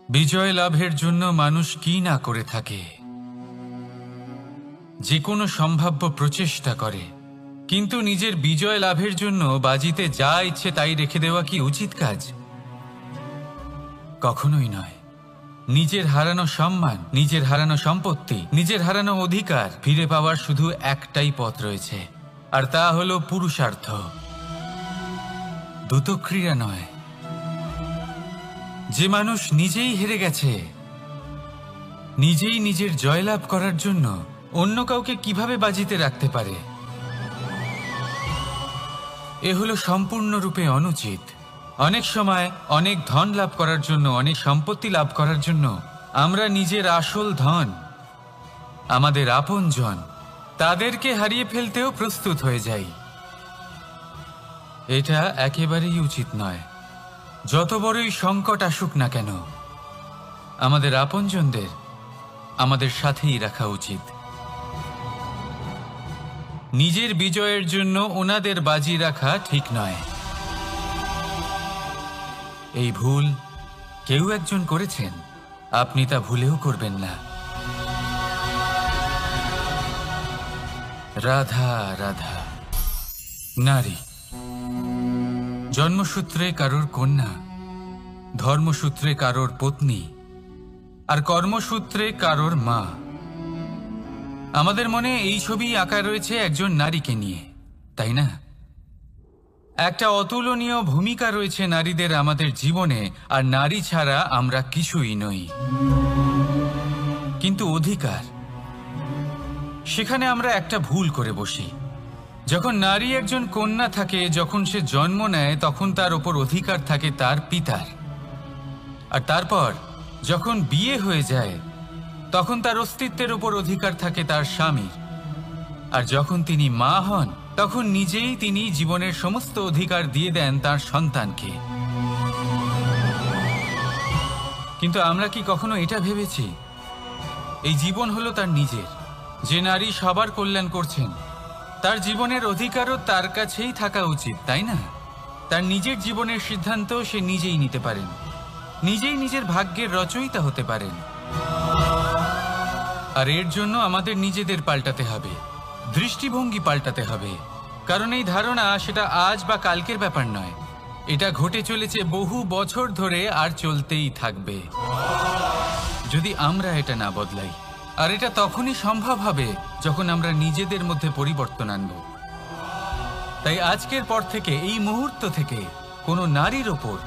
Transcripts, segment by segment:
বিজয় লাভের জন্য মানুষ কি না করে থাকে, যে কোনো সম্ভাব্য প্রচেষ্টা করে, কিন্তু নিজের বিজয় লাভের জন্য বাজিতে যা ইচ্ছে তাই রেখে দেওয়া কি উচিত কাজ? কখনোই নয়। নিজের হারানো সম্মান, নিজের হারানো সম্পত্তি, নিজের হারানো অধিকার ফিরে পাওয়ার শুধু একটাই পথ রয়েছে, আর তা হলো পুরুষার্থ, দ্রুতক্রিয়া নয়। যে মানুষ নিজেই হেরে গেছে, নিজেই নিজের জয়লাভ করার জন্য অন্য কাউকে কিভাবে বাজিতে রাখতে পারে? এ হলো সম্পূর্ণরূপে অনুচিত। অনেক সময় অনেক ধন লাভ করার জন্য, অনেক সম্পত্তি লাভ করার জন্য আমরা নিজের আসল ধন, আমাদের আপনজন, তাদেরকে হারিয়ে ফেলতেও প্রস্তুত হয়ে যাই। এটা একেবারেই উচিত নয়। যত বড়ই সংকট আসুক না কেন, আমাদের আপনজনদের আমাদের সাথেই রাখা উচিত। নিজের বিজয়ের জন্য ওনাদের বাজি রাখা ঠিক নয়। এই ভুল কেউ একজন করেছেন, আপনি তা ভুলেও করবেন না। রাধা রাধা। নারী জন্মসূত্রে কারোর কন্যা, ধর্মসূত্রে কারোর পত্নী, আর কর্মসূত্রে কারোর মা। আমাদের মনে এই ছবি আঁকা রয়েছে একজন নারীকে নিয়ে, তাই না? একটা অতুলনীয় ভূমিকা রয়েছে নারীদের আমাদের জীবনে, আর নারী ছাড়া আমরা কিছুই নই। কিন্তু অধিকার, সেখানে আমরা একটা ভুল করে বসি। যখন নারী একজন কন্যা থাকে, যখন সে জন্ম নেয়, তখন তার ওপর অধিকার থাকে তার পিতার। আর তারপর যখন বিয়ে হয়ে যায়, তখন তার অস্তিত্বের ওপর অধিকার থাকে তার স্বামীর। আর যখন তিনি মা হন, তখন নিজেই তিনি জীবনের সমস্ত অধিকার দিয়ে দেন তার সন্তানকে। কিন্তু আমরা কি কখনো এটা ভেবেছি এই জীবন হলো তার নিজের? যে নারী সবার কল্যাণ করছেন, তার জীবনের অধিকারও তার কাছেই থাকা উচিত, তাই না? তার নিজের জীবনের সিদ্ধান্ত সে নিজেই নিতে পারেন, নিজেই নিজের ভাগ্যের রচয়িতা হতে পারেন। আর এর জন্য আমাদের নিজেদের পাল্টাতে হবে, দৃষ্টিভঙ্গি পাল্টাতে হবে। কারণ এই ধারণা সেটা আজ বা কালকের ব্যাপার নয়, এটা ঘটে চলেছে বহু বছর ধরে, আর চলতেই থাকবে যদি আমরা এটা না বদলাই। আর এটা তখনই সম্ভব হবে যখন আমরা নিজেদের মধ্যে পরিবর্তন আনব। তাই আজকের পর থেকে, এই মুহূর্ত থেকে, কোনো নারীর ওপর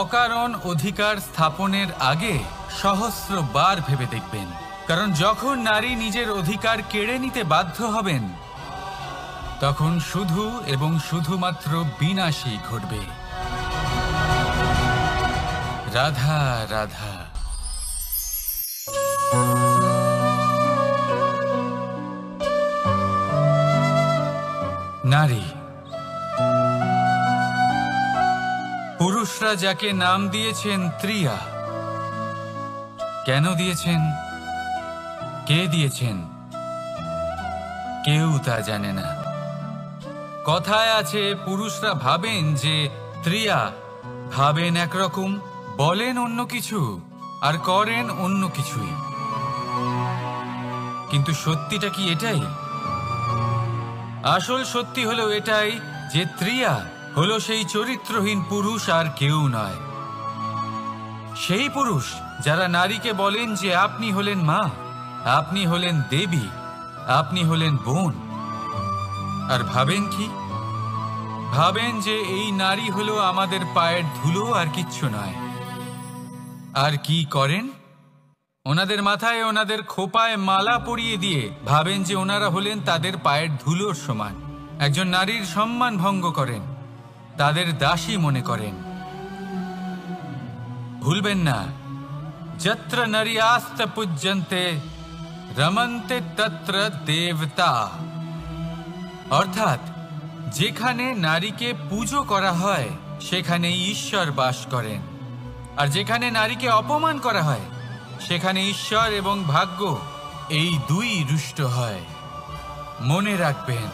অকারণ অধিকার স্থাপনের আগে সহস্রবার ভেবে দেখবেন। কারণ যখন নারী নিজের অধিকার কেড়ে নিতে বাধ্য হবেন, তখন শুধু এবং শুধুমাত্র বিনাশই ঘটবে। রাধা রাধা। নারী, পুরুষরা যাকে নাম দিয়েছেন ত্রিয়া, কেন দিয়েছেন, কে দিয়েছেন, কেউ তা জানে না। কথায় আছে, পুরুষরা ভাবেন যে ত্রিয়া, ভাবেন একরকম, বলেন অন্য কিছু, আর করেন অন্য কিছুই। কিন্তু সত্যিটা কি এটাই? আসল সত্যি হলো এটাই যে ত্রিয়া হলো সেই চরিত্রহীন পুরুষ, আর কেউ নয়। সেই পুরুষ যারা নারীকে বলেন যে আপনি হলেন মা, আপনি হলেন দেবী, আপনি হলেন বোন। আর ভাবেন কি? ভাবেন যে এই নারী হলো আমাদের পায়ের ধুলো, আর কিচ্ছু নয়। আর কি করেন? ওনাদের মাথায়, ওনাদের খোপায় মালা পরিয়ে দিয়ে ভাবেন যে ওনারা হলেন তাদের পায়ের ধুলোর সমান। একজন নারীর সম্মান ভঙ্গ করেন, তাদের দাসী মনে করেন। ভুলবেন না, যত্র নারীয়াস্ত পূজ্যন্তে রমন্তে তত্র দেবতা। অর্থাৎ যেখানে নারীকে পুজো করা হয়, সেখানে ঈশ্বর বাস করেন। আর যেখানে নারীকে অপমান করা হয়, সেখানে ঈশ্বর এবং ভাগ্য এই দুই রুষ্ট হয়। মনে রাখবেন,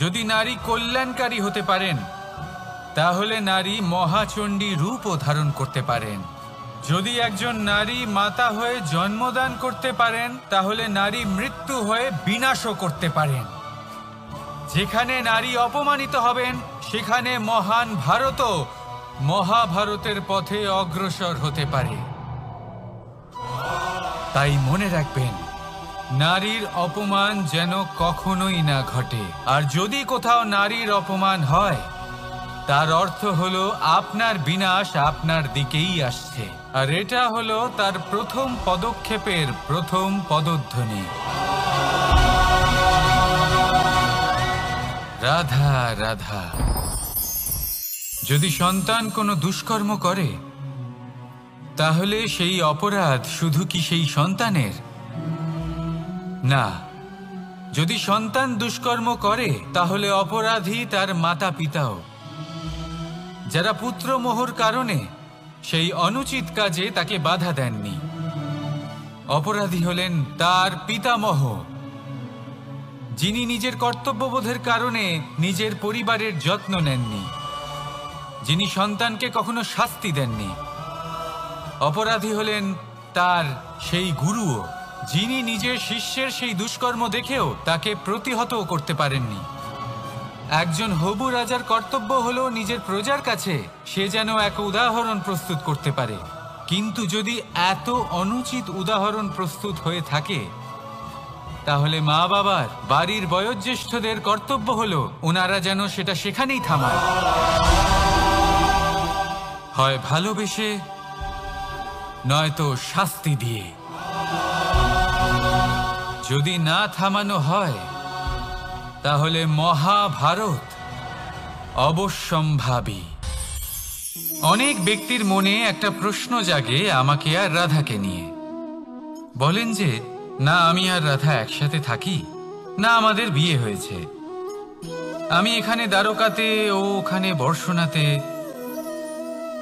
যদি নারী কল্যাণকারী হতে পারেন, তাহলে নারী মহাচণ্ডী রূপও ধারণ করতে পারেন। যদি একজন নারী মাতা হয়ে জন্মদান করতে পারেন, তাহলে নারী মৃত্যু হয়ে বিনাশও করতে পারেন। যেখানে নারী অপমানিত হবেন, সেখানে মহান ভারতও মহাভারতের পথে অগ্রসর হতে পারে। তাই মনে রাখবেন, নারীর অপমান যেন কখনোই না ঘটে। আর যদি কোথাও নারীর অপমান হয়, তার অর্থ হলো আপনার বিনাশ আপনার দিকেই আসছে। আর এটা হলো তার প্রথম পদক্ষেপের প্রথম পদধ্বনি। রাধা রাধা। যদি সন্তান কোনো দুষ্কর্ম করে, তাহলে সেই অপরাধ শুধু কি সেই সন্তানের? না, যদি সন্তান দুষ্কর্ম করে, তাহলে অপরাধী তার মাতা পিতাও, যারা পুত্রমোহর কারণে সেই অনুচিত কাজে তাকে বাধা দেননি। অপরাধী হলেন তার পিতামহ, যিনি নিজের কর্তব্যবোধের কারণে নিজের পরিবারের যত্ন নেননি, যিনি সন্তানকে কখনো শাস্তি দেননি। অপরাধী হলেন তার সেই গুরুও, যিনি নিজের শিষ্যের সেই দুষ্কর্ম দেখেও তাকে প্রতিহত করতে পারেননি। একজন হবু রাজার কর্তব্য হলো নিজের প্রজার কাছে সে যেন এক উদাহরণ প্রস্তুত করতে পারে। কিন্তু যদি এত অনুচিত উদাহরণ প্রস্তুত হয়ে থাকে, তাহলে মা বাবার, বাড়ির বয়োজ্যেষ্ঠদের কর্তব্য হলো ওনারা যেন সেটা সেখানেই থামায়, হয় ভালোবেসে, নয়তো শাস্তি দিয়ে। যদি না থামানো হয়, তাহলে মহাভারত অবশ্যম্ভাবী। অনেক ব্যক্তির মনে একটা প্রশ্ন জাগে আমাকে আর রাধাকে নিয়ে। বলেন যে, না আমি আর রাধা একসাথে থাকি, না আমাদের বিয়ে হয়েছে। আমি এখানে দ্বারকাতে, ও ওখানে বর্ষণাতে,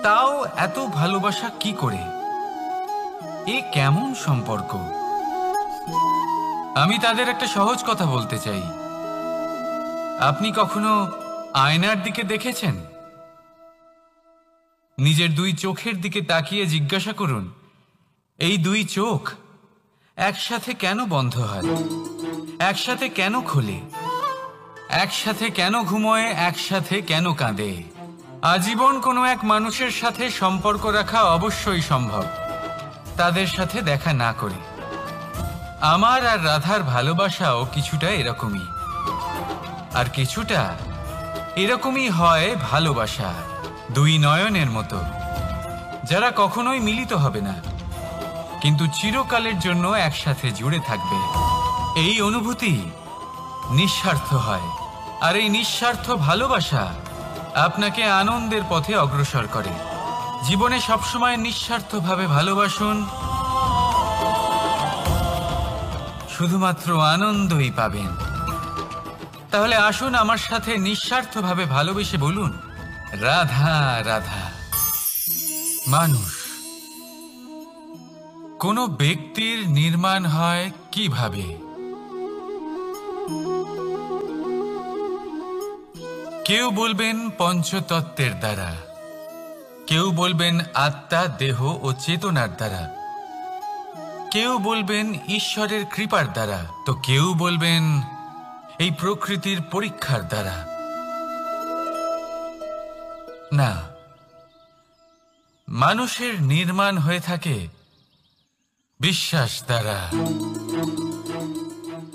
তাও এত ভালোবাসা কি করে? এ কেমন সম্পর্ক? আমি তাদের একটা সহজ কথা বলতে চাই। আপনি কখনো আয়নার দিকে দেখেছেন? নিজের দুই চোখের দিকে তাকিয়ে জিজ্ঞাসা করুন, এই দুই চোখ একসাথে কেন বন্ধ হয়, একসাথে কেন খোলে, একসাথে কেন ঘুমোয়, একসাথে কেন কাঁদে? আজীবন কোনো এক মানুষের সাথে সম্পর্ক রাখা অবশ্যই সম্ভব, তাদের সাথে দেখা না করে। আমার আর রাধার ভালোবাসাও কিছুটা এরকমই, আর কিছুটা এরকমই হয় ভালোবাসা দুই নয়নের মতো, যারা কখনোই মিলিত হবে না, কিন্তু চিরকালের জন্য একসাথে জুড়ে থাকবে। এই অনুভূতি নিঃস্বার্থ হয়, আর এই নিঃস্বার্থ ভালোবাসা আপনাকে আনন্দের পথে অগ্রসর করে। জীবনে সবসময় নিঃস্বার্থভাবে ভালোবাসুন, শুধুমাত্র আনন্দই পাবেন। তাহলে আসুন আমার সাথে নিঃস্বার্থভাবে ভালোবেসে বলুন, রাধা রাধা। মানুষ, কোন ব্যক্তির নির্মাণ হয় কিভাবে? কেউ বলবেন পঞ্চতত্ত্বের দ্বারা, কেউ বলবেন আত্মা, দেহ ও চেতনার দ্বারা, কেউ বলবেন ঈশ্বরের কৃপার দ্বারা, তো কেউ বলবেন এই প্রকৃতির পরীক্ষার দ্বারা। না, মানুষের নির্মাণ হয়ে থাকে বিশ্বাস দ্বারা।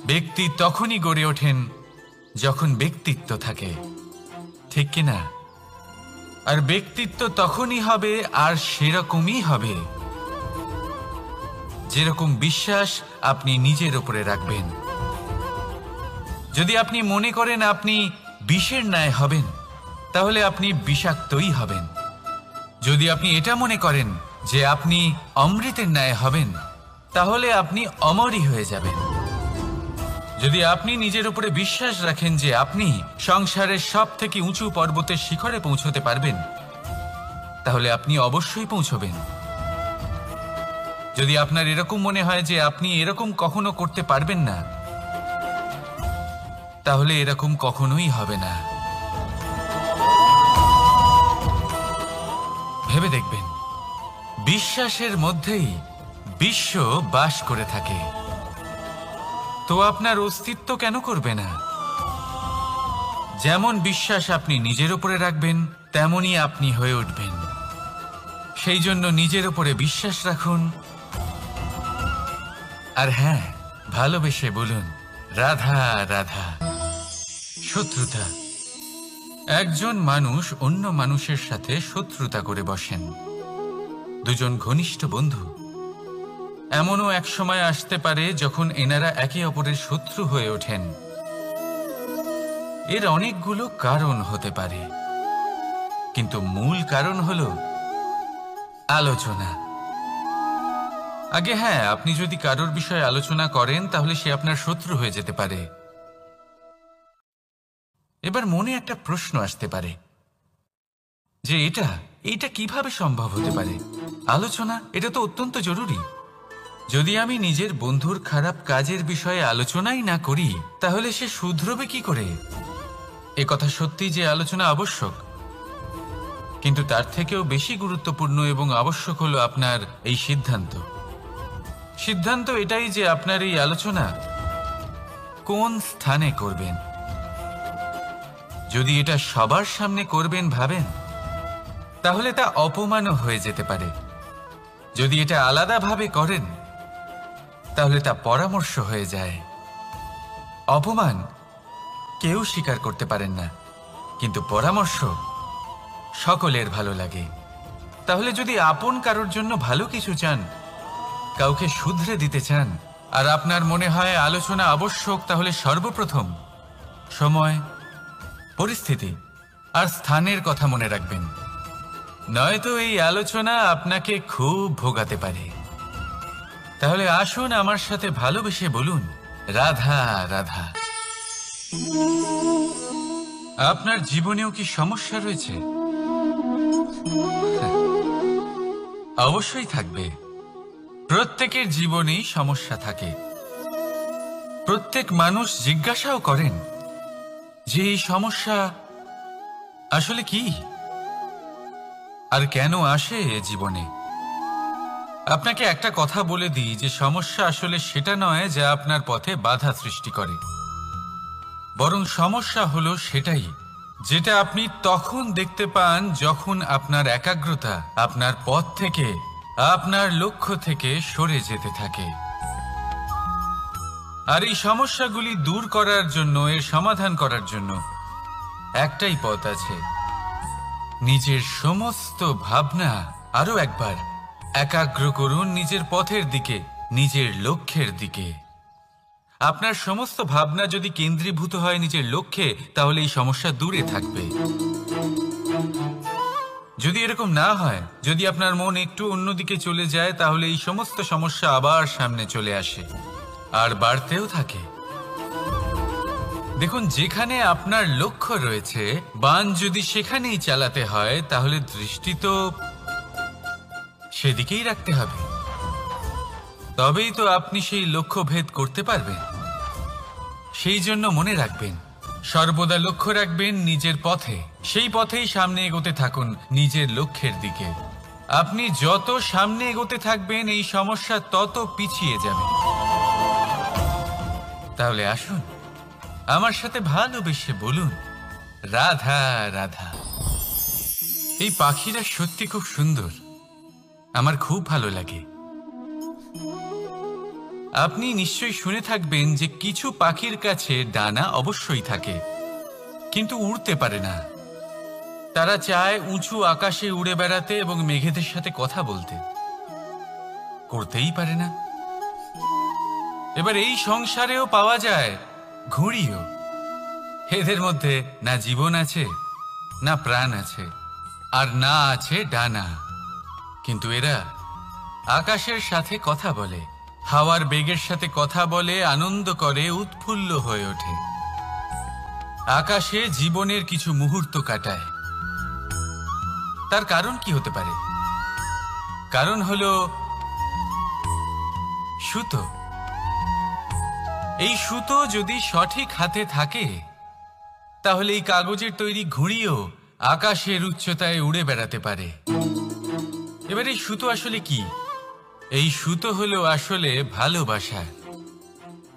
ব্যক্তি তখনই গড়ে ওঠেন যখন ব্যক্তিত্ব থাকে, ঠিক কিনা? আর ব্যক্তিত্ব তখনই হবে আর সেরকমই হবে যেরকম বিশ্বাস আপনি নিজের উপরে রাখবেন। যদি আপনি মনে করেন আপনি বিষের ন্যায় হবেন, তাহলে আপনি বিষাক্তই হবেন। যদি আপনি এটা মনে করেন যে আপনি অমৃতের ন্যায় হবেন, তাহলে আপনি অমরই হয়ে যাবেন। যদি আপনি নিজের উপরে বিশ্বাস রাখেন যে আপনি সংসারের সব থেকে উঁচু পর্বতের শিখরে পৌঁছতে পারবেন, তাহলে আপনি অবশ্যই পৌঁছবেন। যদি আপনার এরকম মনে হয় যে আপনি এরকম কখনো করতে পারবেন না, তাহলে এরকম কখনোই হবে না। ভেবে দেখবেন, বিশ্বাসের মধ্যেই বিশ্ব বাস করে থাকে। তো আপনার অস্তিত্ব কেন করবে না? যেমন বিশ্বাস আপনি নিজের উপরে রাখবেন, তেমনই আপনি হয়ে উঠবেন। সেই জন্য নিজের উপরে বিশ্বাস রাখুন। আর হ্যাঁ, ভালোবেসে বলুন, রাধা রাধা। শত্রুতা। একজন মানুষ অন্য মানুষের সাথে শত্রুতা করে বসেন, দুজন ঘনিষ্ঠ বন্ধু। এমনও এক সময় আসতে পারে যখন এনারা একে অপরের শত্রু হয়ে ওঠেন। এর অনেকগুলো কারণ হতে পারে, কিন্তু মূল কারণ হলো আলোচনা। আগে হ্যাঁ, আপনি যদি কারোর বিষয়ে আলোচনা করেন তাহলে সে আপনার শত্রু হয়ে যেতে পারে। এবার মনে একটা প্রশ্ন আসতে পারে যে এটা কিভাবে সম্ভব হতে পারে? আলোচনা, এটা তো অত্যন্ত জরুরি। যদি আমি নিজের বন্ধুর খারাপ কাজের বিষয়ে আলোচনাই না করি তাহলে সে শুধরবে কি করে? এ কথা সত্যি যে আলোচনা আবশ্যক, কিন্তু তার থেকেও বেশি গুরুত্বপূর্ণ এবং আবশ্যক হলো আপনার এই সিদ্ধান্ত। সিদ্ধান্ত এটাই যে আপনার এই আলোচনা কোন স্থানে করবেন। যদি এটা সবার সামনে করবেন ভাবেন, তাহলে তা অপমানও হয়ে যেতে পারে। যদি এটা আলাদাভাবে করেন তাহলে তা পরামর্শ হয়ে যায়। অপমান কেউ স্বীকার করতে পারেন না, কিন্তু পরামর্শ সকলের ভালো লাগে। তাহলে যদি আপন কারোর জন্য ভালো কিছু চান, কাউকে শুধরে দিতে চান, আর আপনার মনে হয় আলোচনা আবশ্যক, তাহলে সর্বপ্রথম সময়, পরিস্থিতি আর স্থানের কথা মনে রাখবেন। নয়তো এই আলোচনা আপনাকে খুব ভোগাতে পারে। তাহলে আসুন আমার সাথে ভালোবেসে বলুন, রাধা রাধা। আপনার জীবনেও কি সমস্যা রয়েছে? অবশ্যই থাকবে। প্রত্যেকের জীবনেই সমস্যা থাকে। প্রত্যেক মানুষ জিজ্ঞাসাও করেন যে এই সমস্যা আসলে কি আর কেন আসে জীবনে। আপনাকে একটা কথা বলে দিই যে সমস্যা আসলে সেটা নয় যা আপনার পথে বাধা সৃষ্টি করে, বরং সমস্যা হলো সেটাই যেটা আপনি তখন দেখতে পান যখন আপনার একাগ্রতা আপনার পথ থেকে, আপনার লক্ষ্য থেকে সরে যেতে থাকে। আর এই সমস্যাগুলি দূর করার জন্য, এর সমাধান করার জন্য একটাই পথ আছে। নিজের সমস্ত ভাবনা আরো একবার একাগ্র করুন নিজের পথের দিকে, নিজের লক্ষ্যের দিকে। আপনার সমস্ত ভাবনা যদি কেন্দ্রীভূত হয় নিজের লক্ষ্যে, তাহলে এই সমস্যা দূরে থাকবে। যদি এরকম না হয়, যদি আপনার মন একটু অন্যদিকে চলে যায়, তাহলে এই সমস্ত সমস্যা আবার সামনে চলে আসে আর বাড়তেও থাকে। দেখুন, যেখানে আপনার লক্ষ্য রয়েছে, বাণ যদি সেখানেই চালাতে হয়, তাহলে দৃষ্টি তো সেদিকেই রাখতে হবে। তবেই তো আপনি সেই লক্ষ্য ভেদ করতে পারবেন। সেই জন্য মনে রাখবেন, সর্বদা লক্ষ্য রাখবেন নিজের পথে, সেই পথেই সামনে এগোতে থাকুন নিজের লক্ষ্যের দিকে। আপনি যত সামনে এগোতে থাকবেন এই সমস্যা তত পিছিয়ে যাবে। তাহলে আসুন আমার সাথে ভালোবেসে বলুন, রাধা রাধা। এই পাখিরা সত্যি খুব সুন্দর, আমার খুব ভালো লাগে। আপনি নিশ্চয়ই শুনে থাকবেন যে কিছু পাখির কাছে ডানা অবশ্যই থাকে, কিন্তু উড়তে পারে না। তারা চায় উঁচু আকাশে উড়ে বেড়াতে এবং মেঘেদের সাথে কথা বলতে, করতেই পারে না। এবার এই সংসারেও পাওয়া যায় ঘুড়িও। এদের মধ্যে না জীবন আছে, না প্রাণ আছে, আর না আছে ডানা, কিন্তু এরা আকাশের সাথে কথা বলে, হাওয়ার বেগের সাথে কথা বলে, আনন্দ করে, উৎফুল্ল হয়ে ওঠে। আকাশে জীবনের কিছু মুহূর্ত কাটায়। তার কারণ কি হতে পারে? কারণ হলো সুতো। এই সুতো যদি সঠিক হাতে থাকে, তাহলে এই কাগজের তৈরি ঘুড়িও আকাশের উচ্চতায় উড়ে বেড়াতে পারে। এবার এই সুতো আসলে কি? এই সুতো হলো আসলে ভালোবাসা,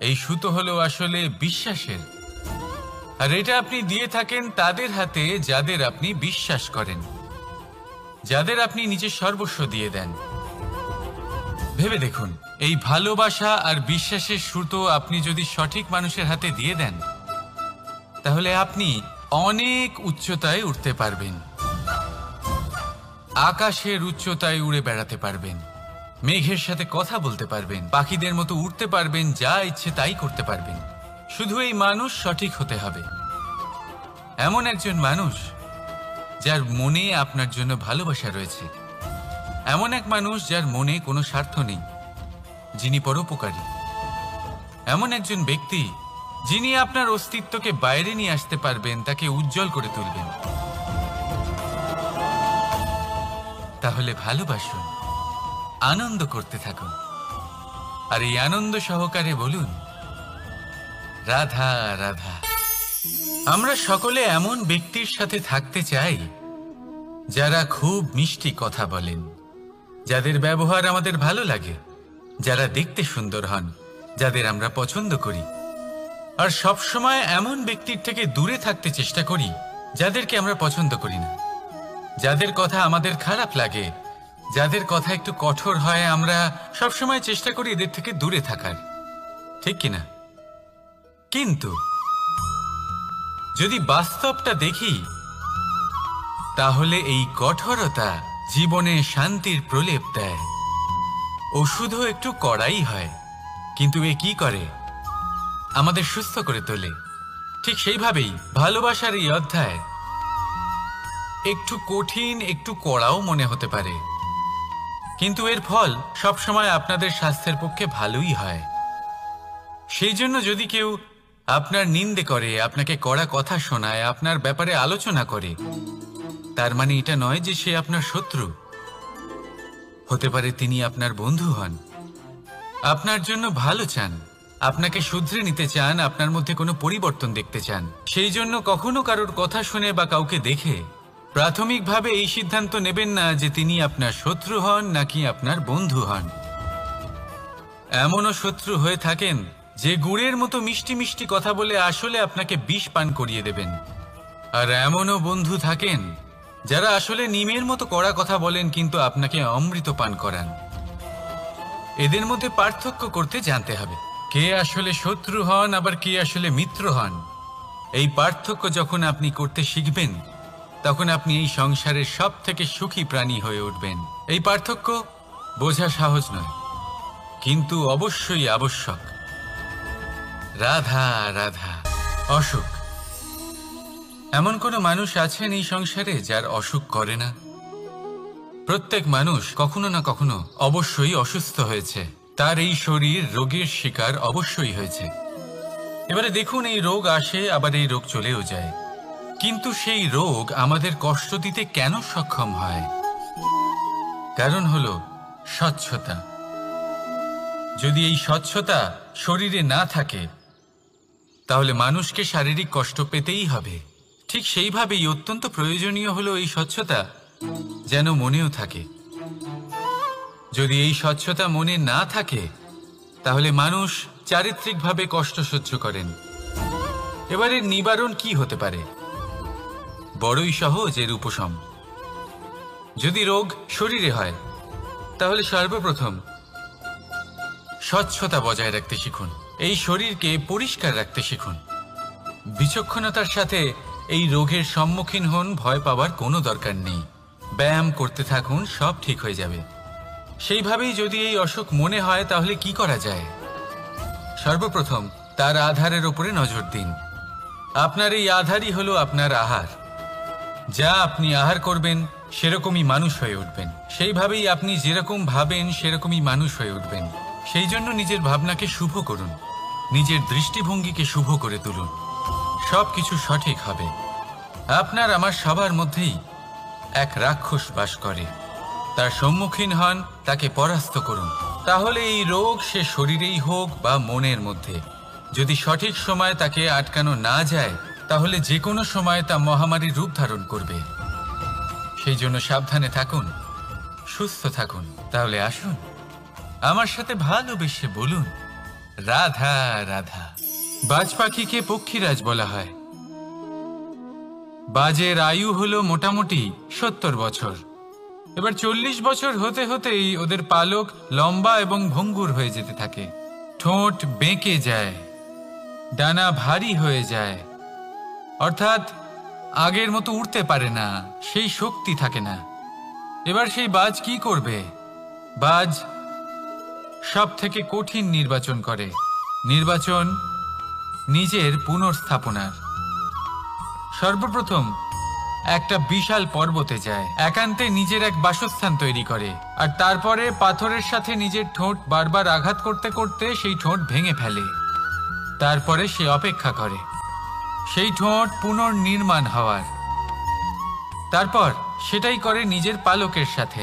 এই সুতো হলো আসলে বিশ্বাসের। আর এটা আপনি দিয়ে থাকেন তাদের হাতে যাদের আপনি বিশ্বাস করেন, যাদের আপনি নিজের সর্বস্ব দিয়ে দেন। ভেবে দেখুন, এই ভালোবাসা আর বিশ্বাসের সুতো আপনি যদি সঠিক মানুষের হাতে দিয়ে দেন, তাহলে আপনি অনেক উচ্চতায় উঠতে পারবেন, আকাশের উচ্চতায় উড়ে বেড়াতে পারবেন, মেঘের সাথে কথা বলতে পারবেন, পাখিদের মতো উড়তে পারবেন, যা ইচ্ছে তাই করতে পারবেন। শুধু এই মানুষ সঠিক হতে হবে, এমন একজন মানুষ যার মনে আপনার জন্য ভালোবাসা রয়েছে, এমন এক মানুষ যার মনে কোনো স্বার্থ নেই, যিনি পরোপকারী, এমন একজন ব্যক্তি যিনি আপনার অস্তিত্বকে বাইরে নিয়ে আসতে পারবেন, তাকে উজ্জ্বল করে তুলবেন। তাহলে ভালোবাসুন, আনন্দ করতে থাকুন, আর এই আনন্দ সহকারে বলুন, রাধা রাধা। আমরা সকলে এমন ব্যক্তির সাথে থাকতে চাই যারা খুব মিষ্টি কথা বলেন, যাদের ব্যবহার আমাদের ভালো লাগে, যারা দেখতে সুন্দর হন, যাদের আমরা পছন্দ করি। আর সবসময় এমন ব্যক্তির থেকে দূরে থাকতে চেষ্টা করি যাদেরকে আমরা পছন্দ করি না, যাদের কথা আমাদের খারাপ লাগে, যাদের কথা একটু কঠোর হয়। আমরা সবসময় চেষ্টা করি এদের থেকে দূরে থাকার, ঠিক কিনা? কিন্তু যদি বাস্তবটা দেখি, তাহলে এই কঠোরতা জীবনে শান্তির প্রলেপ দেয়। ওষুধও একটু কড়াই হয়, কিন্তু এ কি করে? আমাদের সুস্থ করে তোলে। ঠিক সেইভাবেই ভালোবাসার এই অধ্যায় একটু কঠিন, একটু কড়াও মনে হতে পারে, কিন্তু এর ফল সবসময় আপনাদের স্বাস্থ্যের পক্ষে ভালোই হয়। সেই জন্য যদি কেউ আপনার নিন্দে করে, আপনাকে কড়া কথা শোনায়, আপনার ব্যাপারে আলোচনা করে, তার মানে এটা নয় যে সে আপনার শত্রু। হতে পারে তিনি আপনার বন্ধু হন, আপনার জন্য ভালো চান, আপনাকে শুধরে নিতে চান, আপনার মধ্যে কোনো পরিবর্তন দেখতে চান। সেই জন্য কখনো কারোর কথা শুনে বা কাউকে দেখে প্রাথমিকভাবে এই সিদ্ধান্ত নেবেন না যে তিনি আপনার শত্রু হন নাকি আপনার বন্ধু হন। এমনও শত্রু হয়ে থাকেন যে গুড়ের মতো মিষ্টি মিষ্টি কথা বলে আসলে আপনাকে বিষ পান করিয়ে দেবেন। আর এমনও বন্ধু থাকেন যারা আসলে নিমের মতো কড়া কথা বলেন কিন্তু আপনাকে অমৃত পান করান। এদের মধ্যে পার্থক্য করতে জানতে হবে, কে আসলে শত্রু হন আবার কে আসলে মিত্র হন। এই পার্থক্য যখন আপনি করতে শিখবেন, তখন আপনি এই সংসারের সব থেকে সুখী প্রাণী হয়ে উঠবেন। এই পার্থক্য বোঝা সহজ নয়, কিন্তু অবশ্যই আবশ্যক। রাধা রাধা। অসুখ। এমন কোনো মানুষ আছেন এই সংসারে যার অসুখ করে না? প্রত্যেক মানুষ কখনো না কখনো অবশ্যই অসুস্থ হয়েছে, তার এই শরীর রোগের শিকার অবশ্যই হয়েছে। এবারে দেখুন, এই রোগ আসে আবার এই রোগ চলেও যায়, কিন্তু সেই রোগ আমাদের কষ্ট দিতে কেন সক্ষম হয়? কারণ হলো স্বচ্ছতা। যদি এই স্বচ্ছতা শরীরে না থাকে, তাহলে মানুষকে শারীরিক কষ্ট পেতেই হবে। ঠিক সেইভাবেই অত্যন্ত প্রয়োজনীয় হলো এই স্বচ্ছতা যেন মনেও থাকে। যদি এই স্বচ্ছতা মনে না থাকে, তাহলে মানুষ চারিত্রিকভাবে কষ্ট সহ্য করেন। এবারে নিবারণ কি হতে পারে? বড়ই সহজ এর উপশম। যদি রোগ শরীরে হয়, তাহলে সর্বপ্রথম স্বচ্ছতা বজায় রাখতে শিখুন, এই শরীরকে পরিষ্কার রাখতে শিখুন। বিচক্ষণতার সাথে এই রোগের সম্মুখীন হন, ভয় পাওয়ার কোনো দরকার নেই। ব্যায়াম করতে থাকুন, সব ঠিক হয়ে যাবে। সেইভাবেই যদি এই অসুখ মনে হয়, তাহলে কি করা যায়? সর্বপ্রথম তার আধারের উপরে নজর দিন। আপনার এই আধারই হলো আপনার আহার। যা আপনি আহার করবেন সেরকমই মানুষ হয়ে উঠবেন। সেইভাবেই আপনি যেরকম ভাবেন সেরকমই মানুষ হয়ে উঠবেন। সেই জন্য নিজের ভাবনাকে শুভ করুন, নিজের দৃষ্টিভঙ্গিকে শুভ করে তুলুন, সব কিছু সঠিক হবে। আপনার আমার সবার মধ্যেই এক রাক্ষস বাস করে, তার সম্মুখীন হন, তাকে পরাস্ত করুন। তাহলে এই রোগ সে শরীরেই হোক বা মনের মধ্যে, যদি সঠিক সময় তাকে আটকানো না যায়, তাহলে যে কোনো সময় তা মহামারীর রূপ ধারণ করবে। সেই জন্য সাবধানে থাকুন, সুস্থ থাকুন। তাহলে আসুন আমার সাথে ভালোবেসে বলুন রাধা রাধা। বাজ পাখিকে পক্ষীরাজ বলা হয়। বাজের আয়ু হলো মোটামুটি 70 বছর। এবার 40 বছর হতে হতেই ওদের পালক লম্বা এবং ভঙ্গুর হয়ে যেতে থাকে, ঠোঁট বেঁকে যায়, ডানা ভারী হয়ে যায়, অর্থাৎ আগের মতো উড়তে পারে না, সেই শক্তি থাকে না। এবার সেই বাজ কি করবে? বাজ সব থেকে কঠিন নির্বাচন করে, নির্বাচন নিজের পুনর্স্থাপনার। সর্বপ্রথম একটা বিশাল পর্বতে যায়, একান্তে নিজের এক বাসস্থান তৈরি করে, আর তারপরে পাথরের সাথে নিজের ঠোঁট বারবার আঘাত করতে করতে সেই ঠোঁট ভেঙে ফেলে। তারপরে সে অপেক্ষা করে সেই ঠোঁট পুনর্নির্মাণ হওয়ার। তারপর সেটাই করে নিজের পালকের সাথে।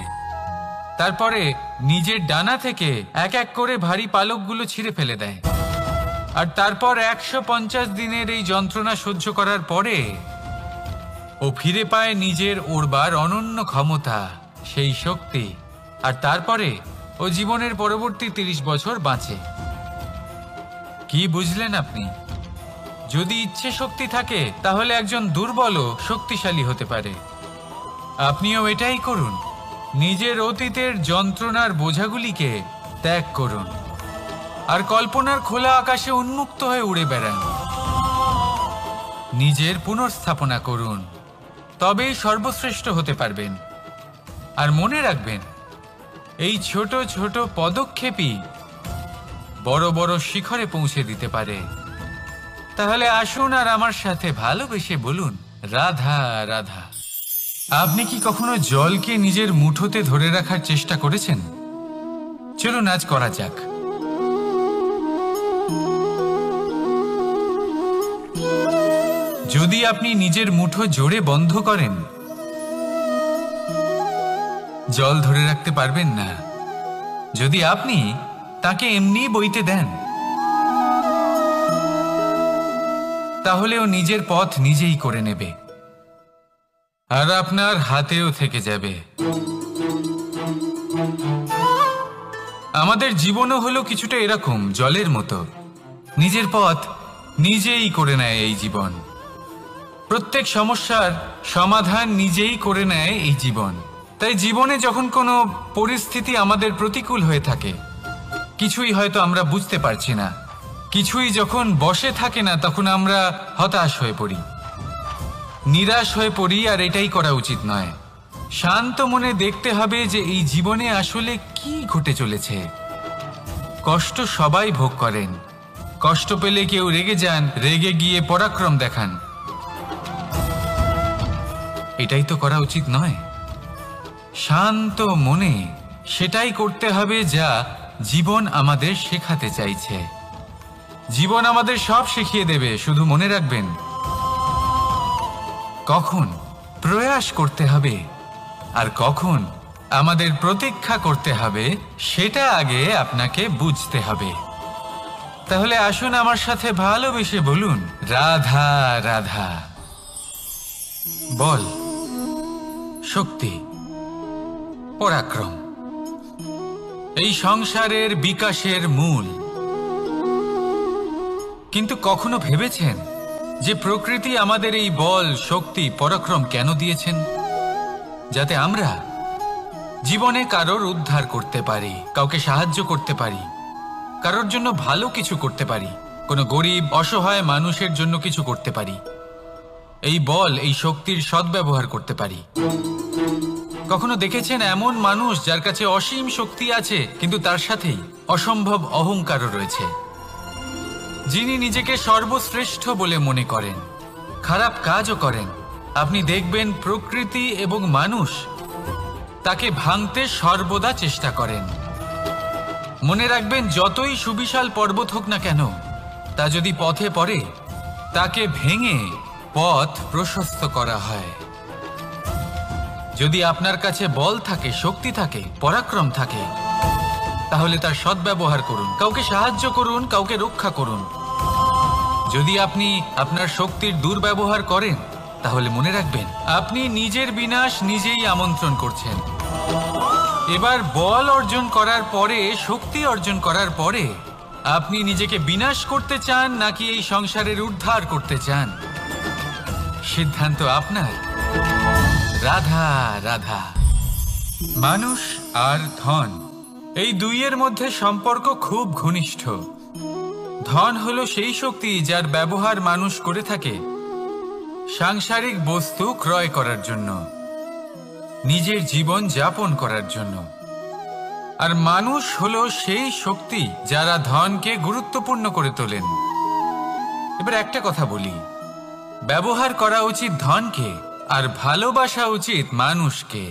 তারপরে নিজের ডানা থেকে এক এক করে ভারী পালকগুলো ছিঁড়ে ফেলে দেয়। আর তারপর 150 দিনের এই যন্ত্রণা সহ্য করার পরে ও ফিরে পায় নিজের ওড়বার অনন্য ক্ষমতা, সেই শক্তি। আর তারপরে ও জীবনের পরবর্তী 30 বছর বাঁচে। কি বুঝলেন আপনি? যদি ইচ্ছে শক্তি থাকে তাহলে একজন দুর্বলও শক্তিশালী হতে পারে। আপনিও এটাই করুন, নিজের অতীতের যন্ত্রণার বোঝাগুলিকে ত্যাগ করুন আর কল্পনার খোলা আকাশে উন্মুক্ত হয়ে উড়ে বেড়ান। নিজের পুনর্স্থাপনা করুন, তবেই সর্বশ্রেষ্ঠ হতে পারবেন। আর মনে রাখবেন, এই ছোট ছোট পদক্ষেপই বড় বড় শিখরে পৌঁছে দিতে পারে। তাহলে আসুন আর আমার সাথে ভালোবেসে বলুন রাধা রাধা। আপনি কি কখনো জলকে নিজের মুঠোতে ধরে রাখার চেষ্টা করেছেন? চলুন আজ করা যাক। যদি আপনি নিজের মুঠো জোরে বন্ধ করেন, জল ধরে রাখতে পারবেন না। যদি আপনি তাকে এমনি বইতে দেন, তাহলে ও নিজের পথ নিজেই করে নেবে আর আপনার হাতেও থেকে যাবে। আমাদের জীবনও হলো কিছুটা এরকম, জলের মতো। নিজের পথ নিজেই করে নেয় এই জীবন। প্রত্যেক সমস্যার সমাধান নিজেই করে নেয় এই জীবন। তাই জীবনে যখন কোনো পরিস্থিতি আমাদের প্রতিকূল হয়ে থাকে, কিছুই হয়তো আমরা বুঝতে পারছি না, কিছুই যখন বসে থাকে না, তখন আমরা হতাশ হয়ে পড়ি, নিরাশ হয়ে পড়ি। আর এটাই করা উচিত নয়। শান্ত মনে দেখতে হবে যে এই জীবনে আসলে কি ঘটে চলেছে। কষ্ট সবাই ভোগ করেন। কষ্ট পেলে কেউ রেগে যান, রেগে গিয়ে পরাক্রম দেখান। এটাই তো করা উচিত নয়। শান্ত মনে সেটাই করতে হবে যা জীবন আমাদের শেখাতে চাইছে। জীবন আমাদের সব শিখিয়ে দেবে, শুধু মনে রাখবেন কখন প্রয়াস করতে হবে আর কখন আমাদের প্রতীক্ষা করতে হবে, সেটা আগে আপনাকে বুঝতে হবে। তাহলে আসুন আমার সাথে ভালোবেসে বলুন রাধা রাধা। বল, শক্তি, পরাক্রম এই সংসারের বিকাশের মূল। কিন্তু কখনো ভেবেছেন যে প্রকৃতি আমাদের এই বল, শক্তি, পরাক্রম কেন দিয়েছেন? যাতে আমরা জীবনে কারোর উদ্ধার করতে পারি, কাউকে সাহায্য করতে পারি, কারোর জন্য ভালো কিছু করতে পারি, কোনো গরিব অসহায় মানুষের জন্য কিছু করতে পারি। এই বল, এই শক্তির সদ্ব্যবহার করতে পারি। কখনো দেখেছেন এমন মানুষ যার কাছে অসীম শক্তি আছে, কিন্তু তার সাথেই অসম্ভব অহংকারও রয়েছে, যিনি নিজেকে সর্বশ্রেষ্ঠ বলে মনে করেন, খারাপ কাজও করেন। আপনি দেখবেন প্রকৃতি এবং মানুষ তাকে ভাঙতে সর্বদা চেষ্টা করেন। মনে রাখবেন, যতই সুবিশাল পর্বত হোক না কেন, তা যদি পথে পড়ে, তাকে ভেঙে পথ প্রশস্ত করা হয়। যদি আপনার কাছে বল থাকে, শক্তি থাকে, পরাক্রম থাকে, তাহলে তার সদ্ব্যবহার করুন, কাউকে সাহায্য করুন, কাউকে রক্ষা করুন। যদি আপনি আপনার শক্তির দুর্ব্যবহার করেন, তাহলে মনে রাখবেন আপনি নিজের বিনাশ নিজেই আমন্ত্রণ করছেন। এবার বল অর্জন করার পরে, শক্তি অর্জন করার পরে আপনি নিজেকে বিনাশ করতে চান নাকি এই সংসারের উদ্ধার করতে চান, সিদ্ধান্ত আপনার। রাধা রাধা। মানুষ আর ধন, এই দুইয়ের মধ্যে সম্পর্ক খুব ঘনিষ্ঠ। ধন হলো সেই শক্তি যার ব্যবহার মানুষ করে থাকে সাংসারিক বস্তু ক্রয় করার জন্য, নিজের জীবন যাপন করার জন্য। আর মানুষ হলো সেই শক্তি যারা ধনকে গুরুত্বপূর্ণ করে তোলেন। এবার একটা কথা বলি, ব্যবহার করা উচিত ধনকে আর ভালোবাসা উচিত মানুষকে।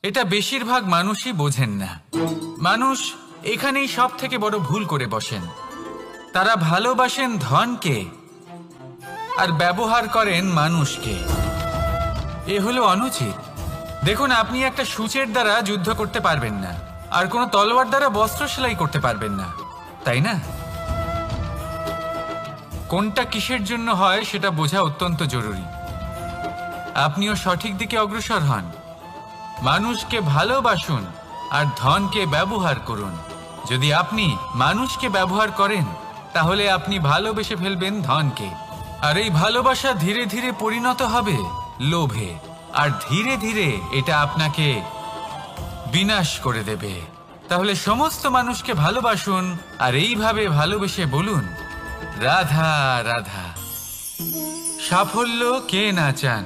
এটা বেশিরভাগ মানুষই বোঝেন না। মানুষ এখানেই সব থেকে বড় ভুল করে বসেন। তারা ভালোবাসেন ধনকে আর ব্যবহার করেন মানুষকে। এ হলো অনুচিত। দেখুন, আপনি একটা সূচের দ্বারা যুদ্ধ করতে পারবেন না, আর কোনো তলোয়ার দ্বারা বস্ত্র সেলাই করতে পারবেন না, তাই না? কোনটা কিসের জন্য হয় সেটা বোঝা অত্যন্ত জরুরি। আপনিও সঠিক দিকে অগ্রসর হন। মানুষকে ভালোবাসুন আর ধনকে ব্যবহার করুন। যদি আপনি মানুষকে ব্যবহার করেন তাহলে আপনি ভালোবেসে ফেলবেন ধনকে, আর এই ভালোবাসা ধীরে ধীরে পরিণত হবে লোভে, আর ধীরে ধীরে এটা আপনাকে বিনাশ করে দেবে। তাহলে সমস্ত মানুষকে ভালোবাসুন আর এইভাবে ভালোবেসে বলুন, রাধা রাধা। সাফল্য কে না চান?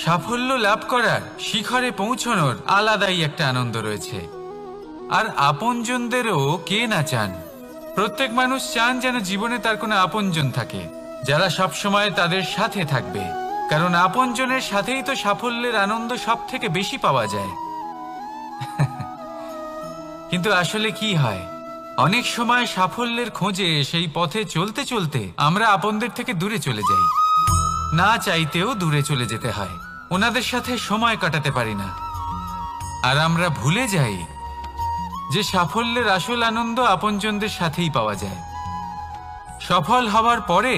সাফল্য লাভ করার, শিখরে পৌঁছানোর আলাদাই একটা আনন্দ রয়েছে। আর আপনজনদেরও কে না চান? প্রত্যেক মানুষ চান যেন জীবনে তার কোনো আপনজন থাকে যারা সবসময় তাদের সাথে থাকবে, কারণ আপনজনের সাথেই তো সাফল্যের আনন্দ সব থেকে বেশি পাওয়া যায়। কিন্তু আসলে কি হয়, অনেক সময় সাফল্যের খোঁজে সেই পথে চলতে চলতে আমরা আপনদের থেকে দূরে চলে যাই। না চাইতেও দূরে চলে যেতে হয়, ওনাদের সাথে সময় কাটাতে পারি না। আর আমরা ভুলে যাই যে সাফল্যের আসল আনন্দ আপনজনদের সাথেই পাওয়া যায়। সফল হওয়ার পরে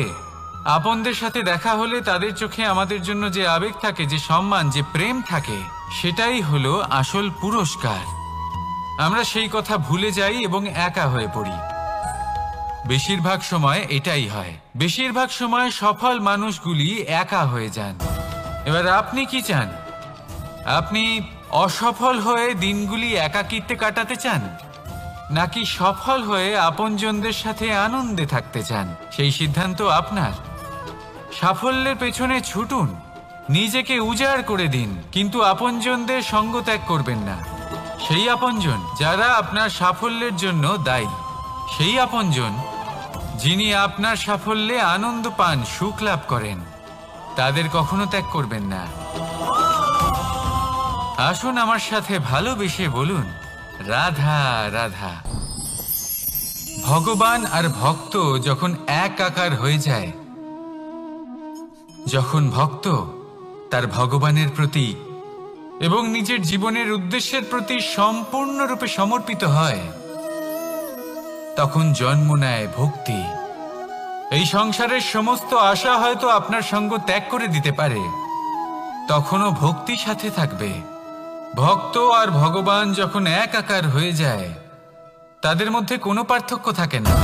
আপনদের সাথে দেখা হলে তাদের চোখে আমাদের জন্য যে আবেগ থাকে, যে সম্মান, যে প্রেম থাকে, সেটাই হলো আসল পুরস্কার। আমরা সেই কথা ভুলে যাই এবং একা হয়ে পড়ি। বেশিরভাগ সময় এটাই হয়। বেশিরভাগ সময় সফল মানুষগুলি একা হয়ে যান। এবার আপনি কি চান? আপনি অসফল হয়ে দিনগুলি একাকিত্বে কাটাতে চান, নাকি সফল হয়ে আপনজনদের সাথে আনন্দে থাকতে চান? সেই সিদ্ধান্ত আপনার। সাফল্যের পেছনে ছুটুন, নিজেকে উজাড় করে দিন, কিন্তু আপনজনদের সঙ্গ ত্যাগ করবেন না। সেই আপনজন যারা আপনার সাফল্যের জন্য দায়ী, সেই আপনজন যিনি আপনার সাফল্যে আনন্দ পান, সুখ লাভ করেন, তাদের কখনো ত্যাগ করবেন না। আসুন আমার সাথে ভালোবেসে বলুন, রাধা রাধা। ভগবান আর ভক্ত যখন একাকার হয়ে যায়, যখন ভক্ত তার ভগবানের প্রতি এবং নিজের জীবনের উদ্দেশ্যের প্রতি সম্পূর্ণরূপে সমর্পিত হয়, তখন জন্ম নেয় ভক্তি। এই সংসারের সমস্ত আশা হয়তো আপনার সঙ্গ ত্যাগ করে দিতে পারে, তখনও ভক্তি সাথে থাকবে। ভক্ত আর ভগবান যখন একাকার হয়ে যায়, তাদের মধ্যে কোনো পার্থক্য থাকে না।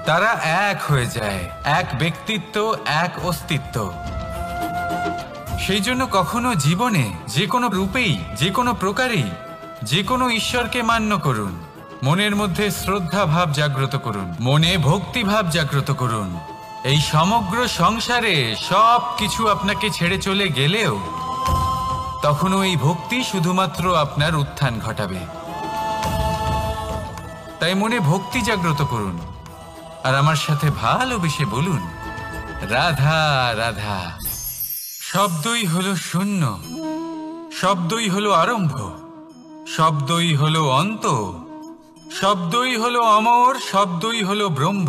তারা এক হয়ে যায়, এক ব্যক্তিত্ব, এক অস্তিত্ব। সেই জন্য কখনো জীবনে যে কোনো রূপেই, যে কোনো প্রকারেই, যে কোনো ঈশ্বরকে মান্য করুন। মনের মধ্যে শ্রদ্ধা ভাব জাগ্রত করুন, মনে ভক্তি ভাব জাগ্রত করুন। এই সমগ্র সংসারে সব কিছু আপনাকে ছেড়ে চলে গেলেও তখনও এই ভক্তি শুধুমাত্র আপনার উত্থান ঘটাবে। তাই মনে ভক্তি জাগ্রত করুন আর আমার সাথে ভালোবেসে বলুন, রাধা রাধা। শব্দই হলো শূন্য, শব্দই হলো আরম্ভ, শব্দই হলো অন্ত, শব্দই হলো অমর, শব্দই হলো ব্রহ্ম।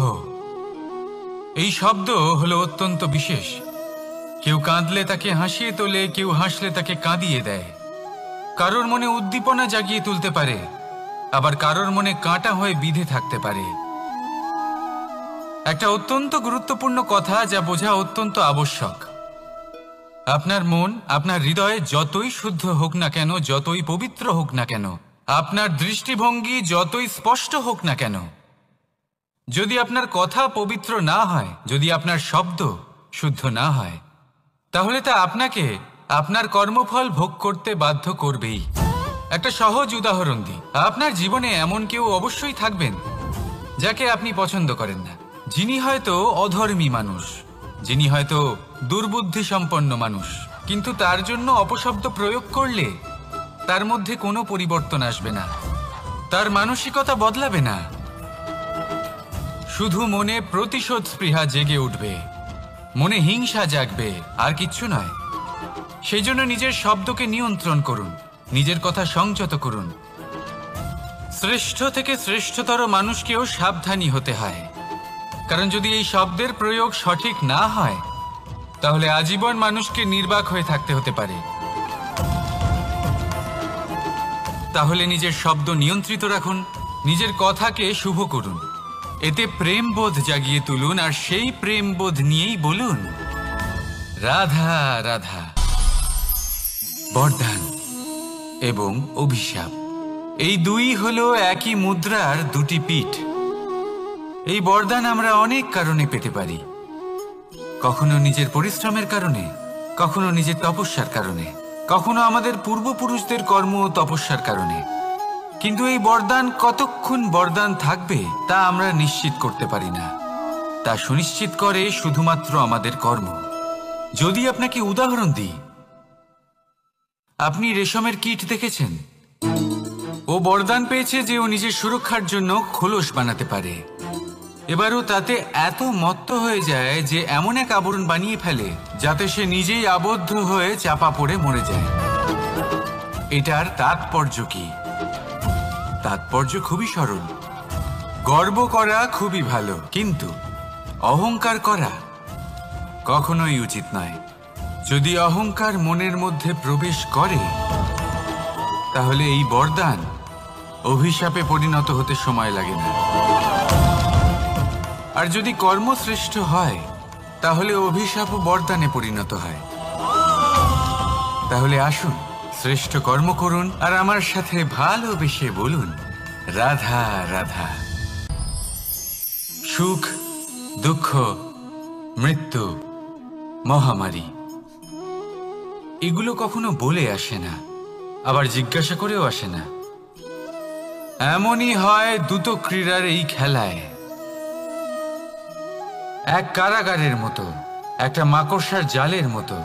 এই শব্দ হলো অত্যন্ত বিশেষ। কেউ কাঁদলে তাকে হাসিয়ে তোলে, কেউ হাসলে তাকে কাঁদিয়ে দেয়। কারোর মনে উদ্দীপনা জাগিয়ে তুলতে পারে, আবার কারোর মনে কাঁটা হয়ে বিঁধে থাকতে পারে। একটা অত্যন্ত গুরুত্বপূর্ণ কথা যা বোঝা অত্যন্ত আবশ্যক। আপনার মন, আপনার হৃদয়ে যতই শুদ্ধ হোক না কেন, যতই পবিত্র হোক না কেন, আপনার দৃষ্টিভঙ্গি যতই স্পষ্ট হোক না কেন, যদি আপনার কথা পবিত্র না হয়, যদি আপনার শব্দ শুদ্ধ না হয়, তাহলে তা আপনাকে আপনার কর্মফল ভোগ করতে বাধ্য করবেই। একটা সহজ উদাহরণ দিই। আপনার জীবনে এমন কেউ অবশ্যই থাকবেন যাকে আপনি পছন্দ করেন না, যিনি হয়তো অধর্মী মানুষ, যিনি হয়তো দুর্বুদ্ধি সম্পন্ন মানুষ, কিন্তু তার জন্য অপশব্দ প্রয়োগ করলে তার মধ্যে কোনো পরিবর্তন আসবে না, তার মানসিকতা বদলাবে না, শুধু মনে প্রতিশোধ স্পৃহা জেগে উঠবে, মনে হিংসা জাগবে, আর কিচ্ছু নয়। সেই জন্য নিজের শব্দকে নিয়ন্ত্রণ করুন, নিজের কথা সংযত করুন। শ্রেষ্ঠ থেকে শ্রেষ্ঠতর মানুষকেও সাবধানী হতে হয়, কারণ যদি এই শব্দের প্রয়োগ সঠিক না হয়, তাহলে আজীবন মানুষকে নির্বাক হয়ে থাকতে হতে পারে। তাহলে নিজের শব্দ নিয়ন্ত্রিত রাখুন, নিজের কথাকে শুভ করুন, এতে প্রেমবোধ জাগিয়ে তুলুন, আর সেই প্রেমবোধ নিয়েই বলুন রাধা রাধা। বরদান এবং অভিশাপ, এই দুই হলো একই মুদ্রার দুটি পিঠ। এই বরদান আমরা অনেক কারণে পেতে পারি, কখনো নিজের পরিশ্রমের কারণে, কখনো নিজের তপস্যার কারণে, কখনো আমাদের পূর্বপুরুষদের কর্ম ও তপস্যার কারণে। কিন্তু এই বরদান কতক্ষণ বরদান থাকবে তা আমরা নিশ্চিত করতে পারি না, তা সুনিশ্চিত করে শুধুমাত্র আমাদের কর্ম। যদি আপনাকে উদাহরণ দিই, আপনি রেশমের কীট দেখেছেন? ও বরদান পেয়েছে যে ও নিজের সুরক্ষার জন্য খোলস বানাতে পারে। এবারও তাতে এত মত্ত হয়ে যায় যে এমন এক আবরণ বানিয়ে ফেলে যাতে সে নিজেই আবদ্ধ হয়ে চাপা পড়ে মরে যায়। এটার তাৎপর্য কি? তাৎপর্য খুবই সরল। গর্ব করা খুবই ভালো, কিন্তু অহংকার করা কখনোই উচিত নয়। যদি অহংকার মনের মধ্যে প্রবেশ করে, তাহলে এই বরদান অভিশাপে পরিণত হতে সময় লাগে না। আর যদি কর্মশ্রেষ্ঠ হয়, তাহলে অভিশাপও বরদানে পরিণত হয়। তাহলে আসুন, শ্রেষ্ঠ কর্ম করুন আর আমার সাথে ভালোবেসে বলুন রাধা রাধা। সুখ, দুঃখ, মৃত্যু, মহামারী, এগুলো কখনো বলে আসে না, আবার জিজ্ঞাসা করেও আসে না। এমনই হয় দ্রুত ক্রীড়ার এই খেলায়। এক কারাগারের মতো, একটা মাকড়সার জালের মতো।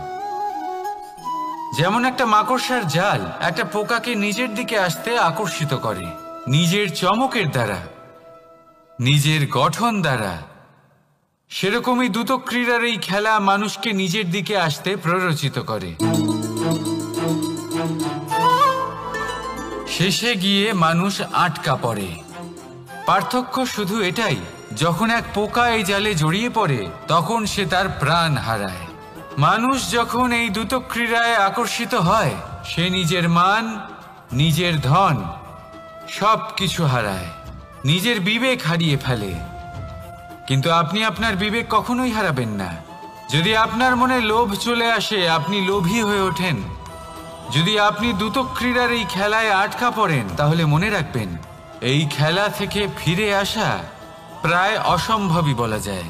যেমন একটা মাকড়সার জাল একটা পোকাকে নিজের দিকে আসতে আকর্ষিত করে নিজের চমকের দ্বারা, নিজের গঠন দ্বারা, সেরকমই দ্রুত ক্রীড়ার এই খেলা মানুষকে নিজের দিকে আসতে প্ররোচিত করে। শেষে গিয়ে মানুষ আটকা পড়ে। পার্থক্য শুধু এটাই, যখন এক পোকা এই জালে জড়িয়ে পড়ে তখন সে তার প্রাণ হারায়। মানুষ যখন এই দ্রুত ক্রীড়ায় আকর্ষিত হয়, সে নিজের মান, নিজের ধন সব কিছু হারায়, নিজের বিবেক হারিয়ে ফেলে। কিন্তু আপনি আপনার বিবেক কখনোই হারাবেন না। যদি আপনার মনে লোভ চলে আসে, আপনি লোভী হয়ে ওঠেন। যদি আপনি দ্রুত ক্রীড়ার এই খেলায় আটকা পড়েন, তাহলে মনে রাখবেন, এই খেলা থেকে ফিরে আসা প্রায় অসম্ভবই বলা যায়।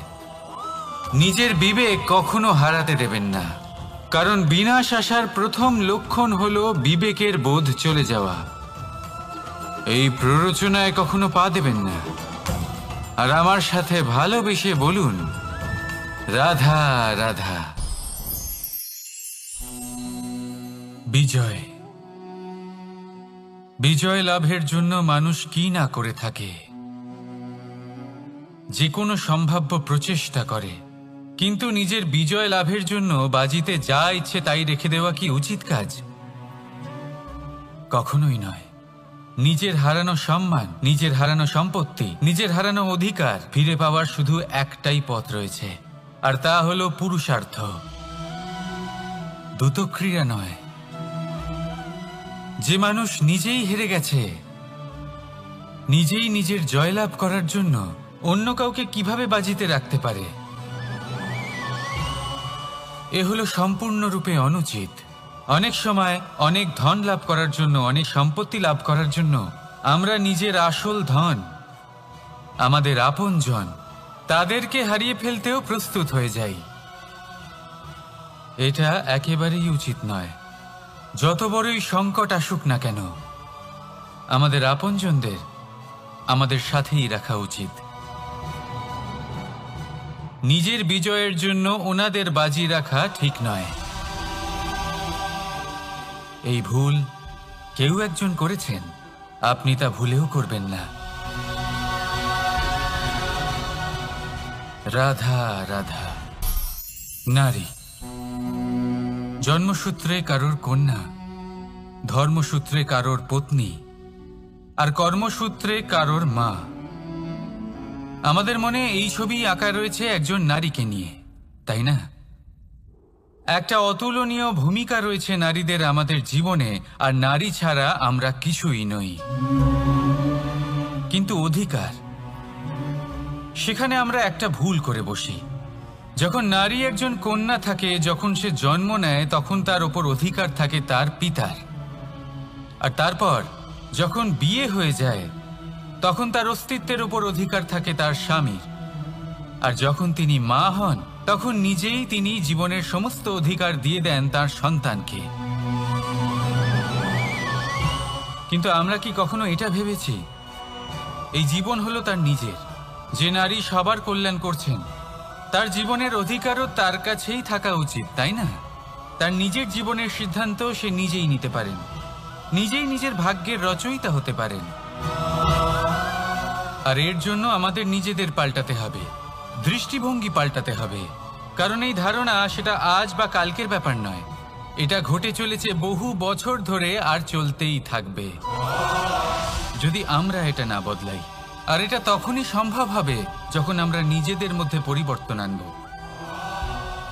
নিজের বিবেক কখনো হারাতে দেবেন না, কারণ বিনাশ আসার প্রথম লক্ষণ হলো বিবেকের বোধ চলে যাওয়া। এই প্ররোচনায় কখনো পা দেবেন না। আর আমার সাথে ভালোবেসে বলুন রাধা রাধা। বিজয়, বিজয় লাভের জন্য মানুষ কি না করে থাকে, যে কোনো সম্ভাব্য প্রচেষ্টা করে। কিন্তু নিজের বিজয় লাভের জন্য বাজিতে যা ইচ্ছে তাই রেখে দেওয়া কি উচিত কাজ? কখনোই নয়। নিজের হারানো সম্মান, নিজের হারানো সম্পত্তি, নিজের হারানো অধিকার ফিরে পাওয়ার শুধু একটাই পথ রয়েছে, আর তা হলো পুরুষার্থ, দ্রুত ক্রীড়া নয়। যে মানুষ নিজেই হেরে গেছে, নিজেই নিজের জয়লাভ করার জন্য অন্য কাউকে কিভাবে বাজিতে রাখতে পারে? এ হলো সম্পূর্ণরূপে অনুচিত। অনেক সময় অনেক ধন লাভ করার জন্য, অনেক সম্পত্তি লাভ করার জন্য আমরা নিজের আসল ধন, আমাদের আপনজন, তাদেরকে হারিয়ে ফেলতেও প্রস্তুত হয়ে যাই। এটা একেবারেই উচিত নয়। যত বড়ই সংকট আসুক না কেন, আমাদের আপনজনদের আমাদের সাথেই রাখা উচিত। নিজের বিজয়ের জন্য ওনাদের বাজি রাখা ঠিক নয়। এই ভুল কেউ একজন করেছেন, আপনি তা ভুলেও করবেন না। রাধা রাধা। নারী জন্মসূত্রে কারোর কন্যা, ধর্মসূত্রে কারোর পত্নী, আর কর্মসূত্রে কারোর মা। আমাদের মনে এই ছবি আঁকা রয়েছে একজন নারীকে নিয়ে, তাই না? একটা অতুলনীয় ভূমিকা রয়েছে নারীদের আমাদের জীবনে, আর নারী ছাড়া আমরা কিছুই নই। কিন্তু অধিকার, সেখানে আমরা একটা ভুল করে বসি। যখন নারী একজন কন্যা থাকে, যখন সে জন্ম নেয়, তখন তার ওপর অধিকার থাকে তার পিতার। আর তারপর যখন বিয়ে হয়ে যায়, তখন তার অস্তিত্বের ওপর অধিকার থাকে তার স্বামীর। আর যখন তিনি মা হন, তখন নিজেই তিনি জীবনের সমস্ত অধিকার দিয়ে দেন তার সন্তানকে। কিন্তু আমরা কি কখনো এটা ভেবেছি এই জীবন হলো তার নিজের? যে নারী সবার কল্যাণ করছেন, তার জীবনের অধিকারও তার কাছেই থাকা উচিত, তাই না? তার নিজের জীবনের সিদ্ধান্ত সে নিজেই নিতে পারেন, নিজেই নিজের ভাগ্যের রচয়িতা হতে পারেন। আর এর জন্য আমাদের নিজেদের পাল্টাতে হবে, দৃষ্টিভঙ্গি পাল্টাতে হবে। কারণ এই ধারণা সেটা আজ বা কালকের ব্যাপার নয়, এটা ঘটে চলেছে বহু বছর ধরে আর চলতেই থাকবে যদি আমরা এটা না বদলাই। আর এটা তখনই সম্ভব হবে যখন আমরা নিজেদের মধ্যে পরিবর্তন আনব।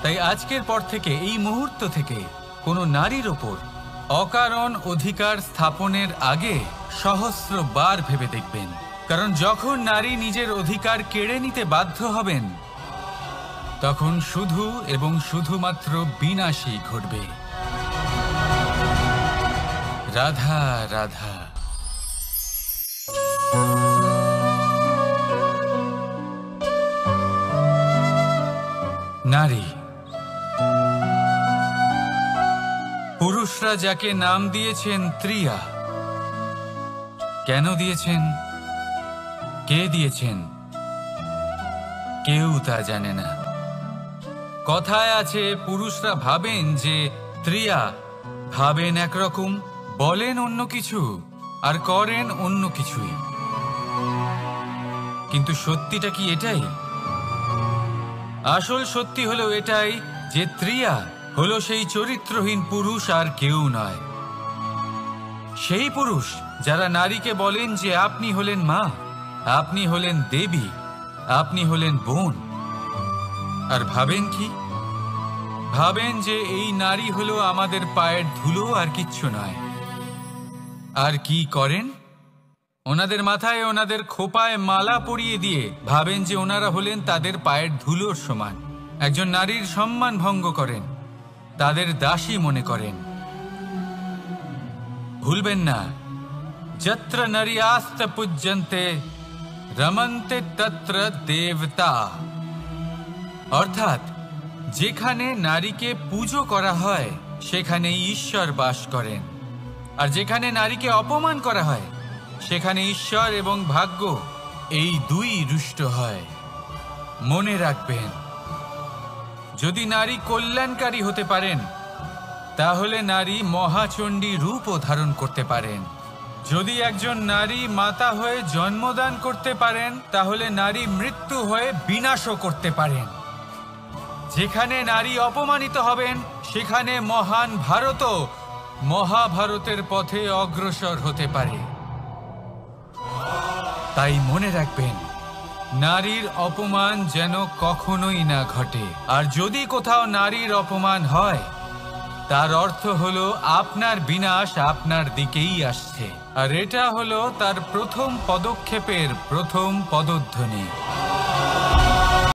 তাই আজকের পর থেকে, এই মুহূর্ত থেকে, কোনো নারীর ওপর অকারণ অধিকার স্থাপনের আগে সহস্রবার ভেবে দেখবেন। কারণ যখন নারী নিজের অধিকার কেড়ে নিতে বাধ্য হবেন, তখন শুধু এবং শুধুমাত্র বিনাশই ঘটবে। রাধা রাধা। নারী, পুরুষরা যাকে নাম দিয়েছেন ত্রিয়া, কেন দিয়েছেন, কে দিয়েছেন, কেউ তা জানে না। কথায় আছে, পুরুষরা ভাবেন যে ত্রিয়া, ভাবেন একরকম, বলেন অন্য কিছু, আর করেন অন্য কিছুই। কিন্তু সত্যিটা কি এটাই? আসল সত্যি হলো এটাই যে ত্রিয়া হলো সেই চরিত্রহীন পুরুষ, আর কেউ নয়। সেই পুরুষ যারা নারীকে বলেন যে আপনি হলেন মা, আপনি হলেন দেবী, আপনি হলেন বোন। আর ভাবেন কি? ভাবেন যে এই নারী হলো আমাদের পায়ের ধুলো, আর কিচ্ছু নয়। আর কি করেন? ওনাদের মাথায়, ওনাদের খোপায় মালা পরিয়ে দিয়ে ভাবেন যে ওনারা হলেন তাদের পায়ের ধুলোর সমান। একজন নারীর সম্মান ভঙ্গ করেন, তাদের দাসী মনে করেন। ভুলবেন না, যত্র নারীয়াস্ত পূজ্যন্তে রমন্তে তত্র দেবতা। অর্থাৎ যেখানে নারীকে পুজো করা হয়, সেখানে ঈশ্বর বাস করেন। আর যেখানে নারীকে অপমান করা হয়, সেখানে ঈশ্বর এবং ভাগ্য এই দুই রুষ্ট হয়। মনে রাখবেন, যদি নারী কল্যাণকারী হতে পারেন, তাহলে নারী মহাচণ্ডী রূপও ধারণ করতে পারেন। যদি একজন নারী মাতা হয়ে জন্মদান করতে পারেন, তাহলে নারী মৃত্যু হয়ে বিনাশও করতে পারেন। যেখানে নারী অপমানিত হবেন, সেখানে মহান ভারতও মহাভারতের পথে অগ্রসর হতে পারে। তাই মনে রাখবেন, নারীর অপমান যেন কখনোই না ঘটে। আর যদি কোথাও নারীর অপমান হয়, তার অর্থ হলো আপনার বিনাশ আপনার দিকেই আসছে। আর এটা হলো তার প্রথম পদক্ষেপের প্রথম পদধ্বনি।